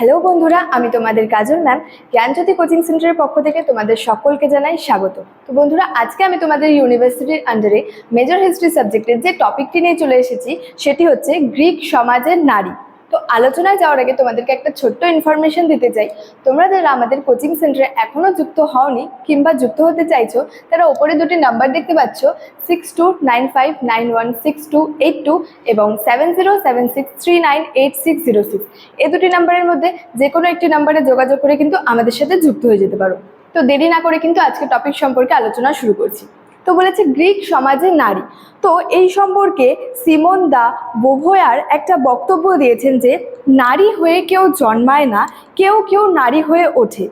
Hello বন্ধুরা, আমি তোমাদের কাজল ম্যাম জ্ঞানজ্যোতি কোচিং সেন্টারের পক্ষ থেকে তোমাদের সকলকে জানাই স্বাগত। তো বন্ধুরা, আজকে আমি তোমাদের ইউনিভার্সিটির আন্ডারে মেজর হিস্ট্রি সাবজেক্টের যে টপিকটি নিয়ে চলে এসেছি সেটি হচ্ছে গ্রিক সমাজের নারী। তো আলোচনায় যাওয়ার আগে তোমাদেরকে একটা ছোট্ট ইনফরমেশন দিতে চাই। তোমরা যারা আমাদের কোচিং সেন্টারে এখনও যুক্ত হওনি কিংবা যুক্ত হতে চাইছো, তারা ওপরে দুটি নাম্বার দেখতে পাচ্ছ, 6295916282 এবং 7076398606। এই দুটি নাম্বারের মধ্যে যে কোনো একটি নাম্বারে যোগাযোগ করে কিন্তু আমাদের সাথে যুক্ত হয়ে যেতে পারো। তো দেরি না করে কিন্তু আজকে টপিক সম্পর্কে আলোচনা শুরু করছি। তো বলেছে গ্রিক সমাজে নারী। তো এই সম্পর্কে সিমন দা বোভয়ার একটা বক্তব্য দিয়েছেন যে নারী হয়ে কেউ জন্মায় না, কেউ কেউ নারী হয়ে ওঠে।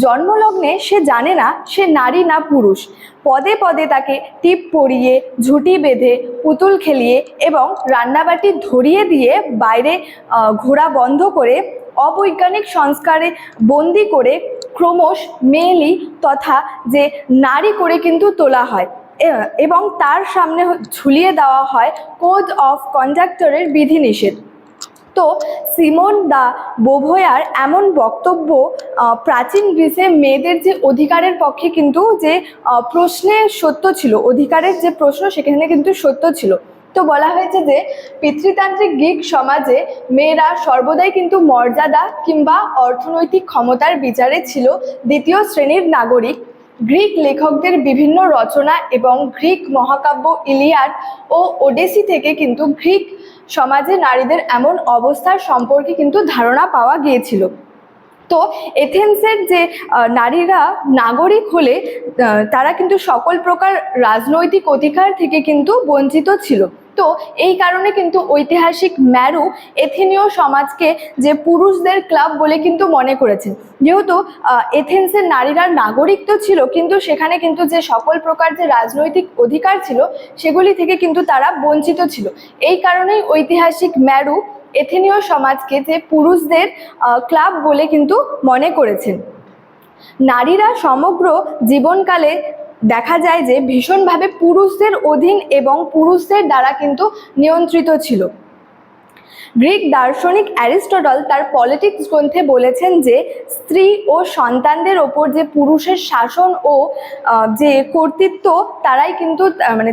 জন্মলগ্নে সে জানে না সে নারী না পুরুষ। পদে পদে তাকে টিপ পরিয়ে, ঝুঁটি বেঁধে, পুতুল খেলিয়ে এবং রান্নাবাটি ধরিয়ে দিয়ে বাইরে ঘোরা বন্ধ করে অবৈজ্ঞানিক সংস্কারে বন্দি করে ক্রমশ মেয়েলি তথা যে নারী করে কিন্তু তোলা হয় এবং তার সামনে ঝুলিয়ে দেওয়া হয় কোড অফ কন্ডাক্টরের বিধিনিষেধ। তো সিমন দা বোভয়ার এমন বক্তব্য প্রাচীন গ্রিসে মেয়েদের যে অধিকারের পক্ষে কিন্তু যে প্রশ্নে সত্য ছিল, অধিকারের যে প্রশ্ন সেখানে কিন্তু সত্য ছিল। তো বলা হয়েছে যে পিতৃতান্ত্রিক গ্রিক সমাজে মেয়েরা সর্বদাই কিন্তু মর্যাদা কিংবা অর্থনৈতিক ক্ষমতার বিচারে ছিল দ্বিতীয় শ্রেণীর নাগরিক। গ্রিক লেখকদের বিভিন্ন রচনা এবং গ্রিক মহাকাব্য ইলিয়াড ও ওডেসি থেকে কিন্তু গ্রিক সমাজে নারীদের এমন অবস্থার সম্পর্কে কিন্তু ধারণা পাওয়া গিয়েছিল। তো এথেন্সের যে নারীরা নাগরিক হলে তারা কিন্তু সকল প্রকার রাজনৈতিক অধিকার থেকে কিন্তু বঞ্চিত ছিল। তো এই কারণে কিন্তু ঐতিহাসিক ম্যারু এথেনীয় সমাজকে যে পুরুষদের ক্লাব বলে কিন্তু মনে করেছেন। যেহেতু এথেন্সের নারীরা নাগরিক তো ছিল, কিন্তু সেখানে কিন্তু যে সকল প্রকার যে রাজনৈতিক অধিকার ছিল সেগুলি থেকে কিন্তু তারা বঞ্চিত ছিল। এই কারণেই ঐতিহাসিক ম্যারু এথেনীয় সমাজকে যে পুরুষদের ক্লাব বলে কিন্তু মনে করেছেন। নারীরা সমগ্র জীবনকালে দেখা যায় যে ভীষণভাবে পুরুষদের অধীন এবং পুরুষদের দ্বারা কিন্তু নিয়ন্ত্রিত ছিল। গ্রিক দার্শনিক অ্যারিস্টটল তার পলিটিক্স গ্রন্থে বলেছেন যে স্ত্রী ও সন্তানদের ওপর যে পুরুষের শাসন ও যে কর্তৃত্ব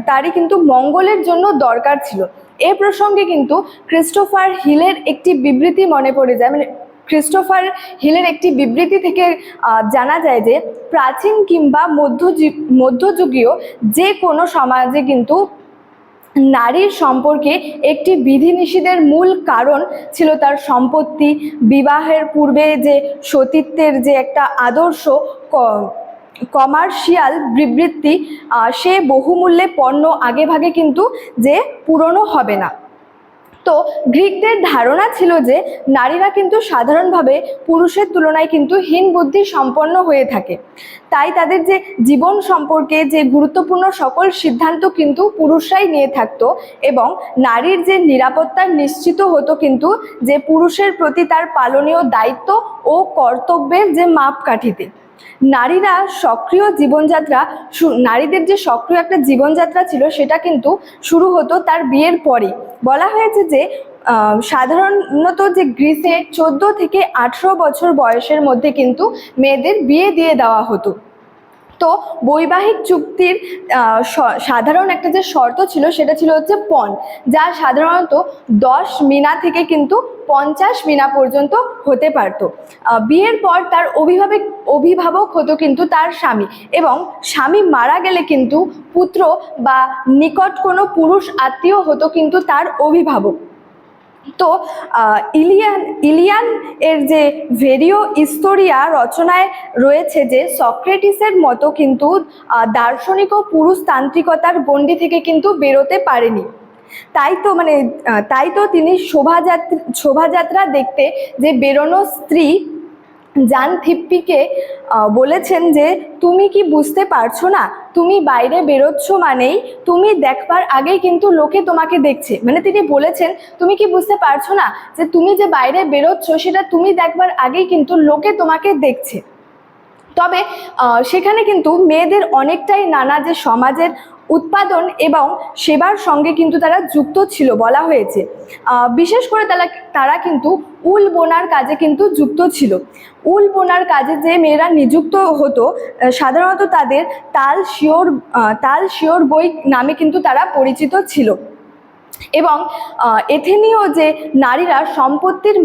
তারই কিন্তু মঙ্গলের জন্য দরকার ছিল। এ প্রসঙ্গে কিন্তু ক্রিস্টোফার হিলের একটি বিবৃতি মনে পড়ে যায়। ক্রিস্টোফার হিলের একটি বিবৃতি থেকে জানা যায় যে প্রাচীন কিংবা মধ্যযুগীয় যে কোনো সমাজে কিন্তু নারীর সম্পর্কে একটি বিধিনিষেধের মূল কারণ ছিল তার সম্পত্তি, বিবাহের পূর্বে যে সতীত্বের যে একটা আদর্শ কমার্শিয়াল বিবৃতি, সে বহুমূল্যে পণ্য আগেভাগে কিন্তু যে পুরনো হবে না। তো গ্রিকদের ধারণা ছিল যে নারীরা কিন্তু সাধারণভাবে পুরুষের তুলনায় কিন্তু হীন বুদ্ধি সম্পন্ন হয়ে থাকে। তাই তাদের যে জীবন সম্পর্কে যে গুরুত্বপূর্ণ সকল সিদ্ধান্ত কিন্তু পুরুষরাই নিয়ে থাকতো এবং নারীর যে নিরাপত্তা নিশ্চিত হতো কিন্তু যে পুরুষের প্রতি তার পালনীয় দায়িত্ব ও কর্তব্যের যে মাপকাঠিতে। নারীদের যে সক্রিয় একটা জীবনযাত্রা ছিল সেটা কিন্তু শুরু হতো তার বিয়ের পরে। বলা হয়েছে যে সাধারণত যে গ্রিসে 14 থেকে 18 বছর বয়সের মধ্যে কিন্তু মেয়েদের বিয়ে দিয়ে দেওয়া হতো। তো বৈবাহিক চুক্তির সাধারণ একটা যে শর্ত ছিল সেটা ছিল হচ্ছে পণ, যা সাধারণত 10 মিনা থেকে কিন্তু 50 মিনা পর্যন্ত হতে পারত। বিয়ের পর তার অভিভাবক হতো কিন্তু তার স্বামী, এবং স্বামী মারা গেলে কিন্তু পুত্র বা নিকট কোনো পুরুষ আত্মীয় হতো কিন্তু তার অভিভাবক। তো ইলিয়ান এর যে ভেরিও ইস্তোরিয়া রচনায় রয়েছে যে সক্রেটিসের মতো কিন্তু দার্শনিক ও পুরুষতান্ত্রিকতার গণ্ডি থেকে কিন্তু বেরোতে পারেনি। তাই তো তিনি শোভাযাত্রা দেখতে যে বেরোনো স্ত্রী জানথিপ্পিকে বলেছেন যে তুমি কি বুঝতে পারছো না, তুমি বাইরে বেরোচ্ছ মানেই তুমি দেখবার আগেই কিন্তু লোকে তোমাকে দেখছে। তিনি বলেছেন তুমি কি বুঝতে পারছো না যে তুমি যে বাইরে বেরোচ্ছ সেটা তুমি দেখবার আগেই কিন্তু লোকে তোমাকে দেখছে। তবে সেখানে কিন্তু মেয়েদের অনেকটাই নানা যে সমাজের উৎপাদন এবং সেবার সঙ্গে কিন্তু তারা যুক্ত ছিল বলা হয়েছে। বিশেষ করে তারা কিন্তু উল বোনার কাজে কিন্তু যুক্ত ছিল। উল বোনার কাজে যে মেয়েরা নিযুক্ত হতো সাধারণত তাদের তাল শিওর বই নামে কিন্তু তারা পরিচিত ছিল। এবং এথেনীয় যে নারীরা সম্পত্তির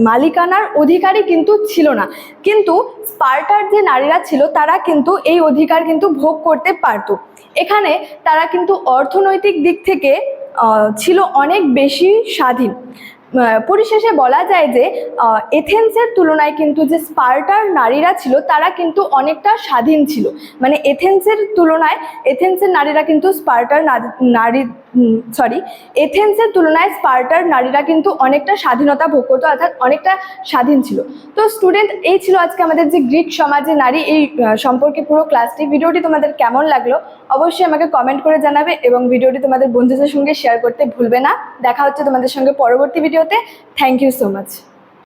মালিকানার অধিকারী কিন্তু ছিল না, কিন্তু স্পার্টার যে নারীরা ছিল তারা কিন্তু এই অধিকার কিন্তু ভোগ করতে পারত। এখানে তারা কিন্তু অর্থনৈতিক দিক থেকে ছিল অনেক বেশি স্বাধীন। পরিশেষে বলা যায় যে এথেন্সের তুলনায় কিন্তু যে স্পার্টার নারীরা ছিল তারা কিন্তু অনেকটা স্বাধীন ছিল। মানে এথেন্সের তুলনায় এথেন্সের নারীরা কিন্তু এথেন্সের তুলনায় স্পার্টার নারীরা কিন্তু অনেকটা স্বাধীনতা ভোগ করতো, অর্থাৎ অনেকটা স্বাধীন ছিল। তো স্টুডেন্ট, এই ছিল আজকে আমাদের যে গ্রিক সমাজে নারী এই সম্পর্কে পুরো ক্লাসটি। ভিডিওটি তোমাদের কেমন লাগলো অবশ্যই আমাকে কমেন্ট করে জানাবে এবং ভিডিওটি তোমাদের বন্ধুদের সঙ্গে শেয়ার করতে ভুলবে না। দেখা হচ্ছে তোমাদের সঙ্গে পরবর্তী ভিডিওতে। Thank you so much.